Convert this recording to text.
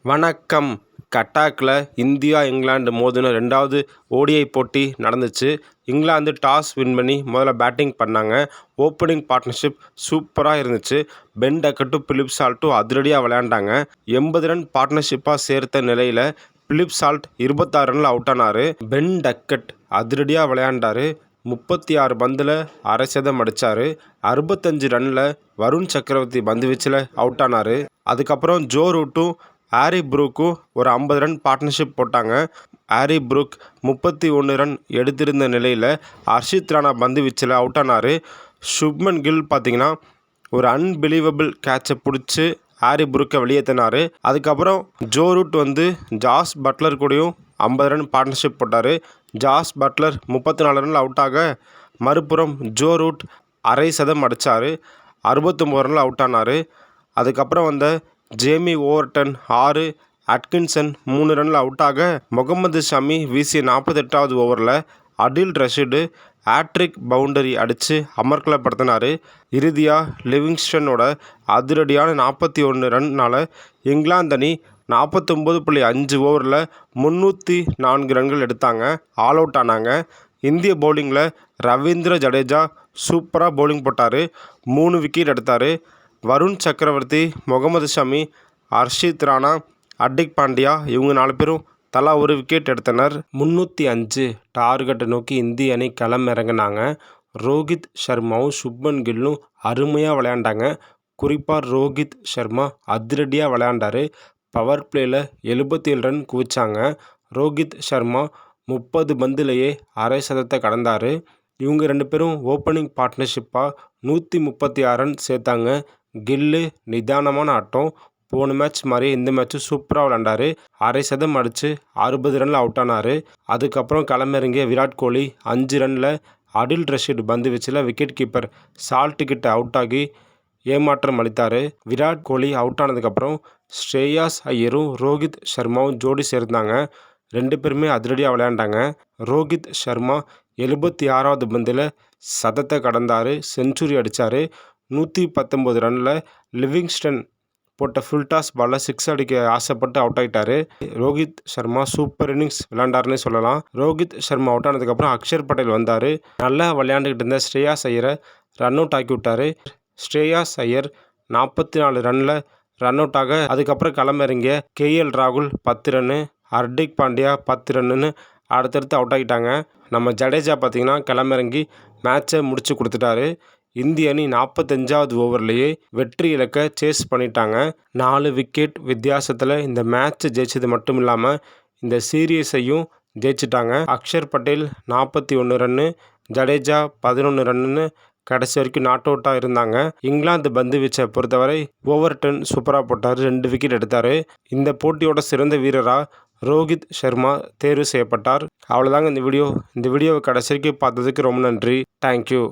வணக்கம். கட்டாக்கில் இந்தியா இங்கிலாந்து மோதின 2வது ஓடிஐ போட்டி நடந்துச்சு. இங்கிலாந்து டாஸ் வின் பண்ணி முதல்ல பேட்டிங் பண்ணாங்க. ஓப்பனிங் பார்ட்னர்ஷிப் சூப்பராக இருந்துச்சு. பென் டக்கெட்டும் பிலிப் சால்ட்டும் அதிரடியாக விளையாண்டாங்க. 80 ரன் பார்ட்னர்ஷிப்பாக சேர்த்த நிலையில் பிலிப் சால்ட் 26 ரனில் அவுட் ஆனார். பென் டக்கெட் அதிரடியாக விளையாண்டார். 36 பந்தில் அரை சதம் அடித்தார். 65 ரனில் வருண் சக்கரவர்த்தி பந்து வீச்சில் அவுட் ஆனார். அதுக்கப்புறம் ஜோ ரூட்டும் ஹாரி ப்ரூக்கும் ஒரு 50 ரன் பார்ட்னர்ஷிப் போட்டாங்க. ஹாரி ப்ரூக் 31 ரன் எடுத்திருந்த நிலையில் ஹர்ஷித் ராணா பந்து வீச்சில் அவுட் ஆனார். சுப்மன் கில் பார்த்திங்கன்னா ஒரு அன்பிலீவபிள் கேட்சை பிடிச்சி ஹாரி ப்ரூக்கை வெளியேற்றினார். அதுக்கப்புறம் ஜோ ரூட் ஜாஸ் பட்லர் கூடயும் 50 ரன் பார்ட்னர்ஷிப் போட்டார். ஜாஸ் பட்லர் 34 ரனில் அவுட் ஆக, மறுபுறம் ஜோ ரூட் அரை சதம் அடித்தார். 69 ரனில் அவுட் ஆனார். அதுக்கப்புறம் Jamie Overton 6, Atkinson 3 Ranil out ஆக, முகமது ஷமி வீசிய 48வது ஓவரில் அடில் ரஷீடு ஹேட்ரிக் பவுண்டரி அடித்து அமர்க்கலப்படுத்தினார். இறுதியாக லிவிங்ஸ்டனோட அதிரடியான 41 ரன்னால் இங்கிலாந்து அணி 49.5 ஓவரில் 304 ரன்கள் எடுத்தாங்க. ஆல் அவுட் ஆனாங்க. இந்திய பவுலிங்கில் ரவீந்திர ஜடேஜா சூப்பராக பவுலிங் போட்டார். 3 விக்கெட் எடுத்தார். வருண் சக்கரவர்த்தி, முகமது ஷமி, ஹர்ஷித் ராணா, ஹர்திக் பாண்டியா இவங்க 4 பேரும் தலா ஒரு விக்கெட் எடுத்தனர். 305 டார்கெட்டை நோக்கி இந்திய அணி களமிறங்கினாங்க. ரோஹித் சர்மாவும் சுப்மன் கில்லும் அருமையாக விளையாண்டாங்க. குறிப்பாக ரோஹித் சர்மா அதிரடியாக விளையாண்டார். பவர் பிளேயில் 77 ரன் குவிச்சாங்க. ரோஹித் சர்மா 30 பந்துலேயே அரை சதத்தை கடந்தார். இவங்க 2 பேரும் ஓப்பனிங் பார்ட்னர்ஷிப்பாக 136 ரன் சேர்த்தாங்க. கில்லு நிதானமான ஆட்டம். போன மேட்ச் மாதிரி இந்த மேட்ச்சும் சூப்பராக விளையாண்டார். அரை சதம் அடித்து 60 ரனில் அவுட் ஆனார். அதுக்கப்புறம் களமிறங்கிய விராட் கோலி 5 ரனில் அடில் ரஷீடு பந்து வீச்சில் விக்கெட் கீப்பர் சால்ட் கிட்ட அவுட் ஆகி ஏமாற்றம் அளித்தார். விராட் கோலி அவுட் ஆனதுக்கப்புறம் ஸ்ரேயாஸ் ஐயரும் ரோஹித் சர்மாவும் ஜோடி சேர்ந்தாங்க. 2 பேருமே அதிரடியாக விளையாண்டாங்க. ரோஹித் சர்மா 76வது பந்தில் சதத்தை கடந்தார். செஞ்சுரி அடித்தார். 119 ரனில் லிவிங்ஸ்டன் போட்ட ஃபுல் டாஸ் பாலில் 6 அடிக்க ஆசைப்பட்டு அவுட் ஆகிட்டார். ரோஹித் சர்மா சூப்பர் இன்னிங்ஸ் விளையாண்டாருன்னே சொல்லலாம். ரோஹித் சர்மா அவுட் ஆனதுக்கப்புறம் அக்ஷர் பட்டேல் வந்தார். நல்லா விளையாண்டுக்கிட்டு இருந்த ஸ்ரேயாஸ் ஐயரை ரன் அவுட் ஆக்கி விட்டார். ஸ்ரேயாஸ் ஐயர் 44 ரனில் ரன் அவுட் ஆக, அதுக்கப்புறம் களமிறங்கிய KL ராகுல் 10 ரன்னு, ஹர்திக் பாண்டியா 10 ரன்னுன்னு அடுத்தடுத்து அவுட் ஆகிட்டாங்க. நம்ம ஜடேஜா பார்த்திங்கன்னா களமிறங்கி மேட்சை முடிச்சு கொடுத்துட்டாரு. இந்திய அணி 45வது ஓவர்லேயே வெற்றி இலக்கை சேஸ் பண்ணிட்டாங்க. 4 விக்கெட் வித்தியாசத்தில் இந்த மேட்ச்சை ஜெயிச்சது மட்டும் இல்லாமல் இந்த சீரியஸையும் ஜெயிச்சிட்டாங்க. அக்ஷர் பட்டேல் 41 ரன்னு, ஜடேஜா 11 ரன்னு கடைசி வரைக்கும் நாட் அவுட்டாக இருந்தாங்க. இங்கிலாந்து பந்து வீச்சை பொறுத்தவரை ஓவர்டன் சூப்பராக போட்டார். 2 விக்கெட் எடுத்தார். இந்த போட்டியோட சிறந்த வீரராக ரோஹித் சர்மா தேர்வு செய்யப்பட்டார். அவ்வளோதாங்க இந்த வீடியோவை கடைசி வரைக்கும் பார்த்ததுக்கு ரொம்ப நன்றி. தேங்க்யூ.